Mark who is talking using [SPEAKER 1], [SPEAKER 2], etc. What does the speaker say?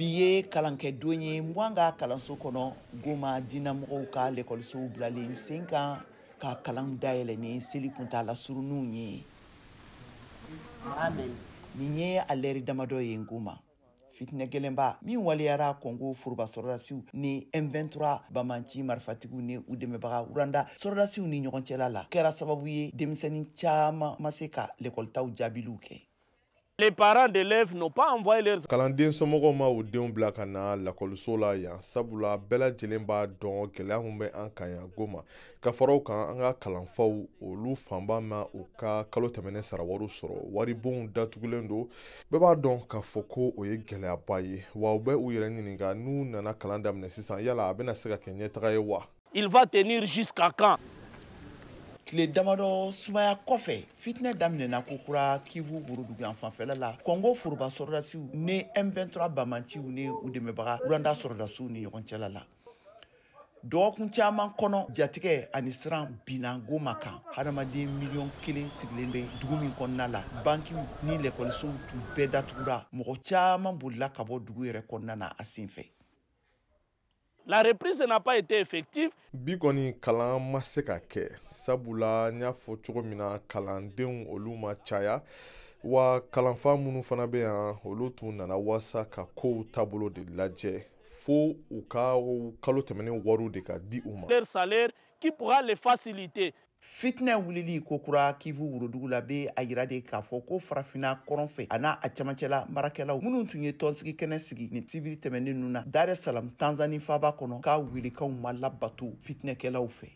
[SPEAKER 1] Bi ye kalankɛ don ye Mwan ka kalanso kɔnɔ Goma dinamɔgɔw ka lekɔlisow bilalen sen kan ka kalan dayɛlɛ ni seli kuntala suruninw ye. Nin ye a lɛri damadɔ ye Goma. Fitinɛ gɛlɛnba min waliyara Congo foroba sɔrɔdasiw ni M23 bamanci marifatigiw ni u dɛmɛbaga Rwanda sɔrɔdasiw ni ɲɔgɔn cɛla la kɛra sababu ye denmisɛnnin caman ma se ka lekɔlitaw jaabiliw kɛ.
[SPEAKER 2] Les parents d'élèves n'ont pas envoyé leurs...
[SPEAKER 3] Kalanden somɔgɔw ma u denw bila ka na lakɔliso la yan sabula bɛɛ lajɛlen b'a dɔn gɛlɛya mun bɛ an kan yan Goma ka fara o kan an ka kalanfaw olu fanba ma u ka kalo tɛmɛnen sarawariw sɔrɔ waribonw datugulen don bɛɛ b'a dɔn k'a fɔ ko o ye gɛlɛyaba ye wa u bɛ u yɛrɛ ɲininka n'u nana kalan daminɛ sisan yala a bɛna se ka kɛ ɲɛtaga ye wa.
[SPEAKER 2] Il va tenir jusqu'à quand?
[SPEAKER 1] Tile damadɔ sumaya kɔfɛ fitinɛ daminɛna kokura Kivu Worodugu fanfɛla la Congo foroba sɔrɔdasiw ni M23 bamanciw ni u dɛmɛbaga Rwanda sɔrɔdasiw ni ɲɔgɔn cɛla la. Dɔgɔkun caman kɔnɔ jatigɛ ani siran binna Goma kan. Hadamaden miliyɔn 1 sigilen bɛ dugu min kɔnɔna la. Bankiw ni lekɔlisow tun bɛɛ datugura. Mɔgɔ caman bolila ka bɔ dugu yɛrɛ kɔnɔna na a senfɛ.
[SPEAKER 2] La reprise n'a pas été effective.
[SPEAKER 3] Bi kɔni kalan ma se ka kɛ sabula n y'a fɔ cogo min na kalandenw olu ma caya wa kalanfa minnu fana bɛ yan olu tun nana wasa ka kow taabolo de lajɛ fo u ka kalo tɛmɛnen wariw de ka di u ma.
[SPEAKER 2] Leur salaire qui pourra les faciliter.
[SPEAKER 1] Fitinɛ wulili kokura Kivu Worodugu la bɛ a yira de k'a fɔ ko farafinna kɔrɔnfɛ a n'a a camancɛla marakɛlaw minnu tun ye tɔnsigi kɛnɛ sigi ni sibiri tɛmɛnen ninnu na Dar es Salaam Tanzanie faaba kɔnɔ k'a welekanw ma labato fitinɛkɛlaw fɛ.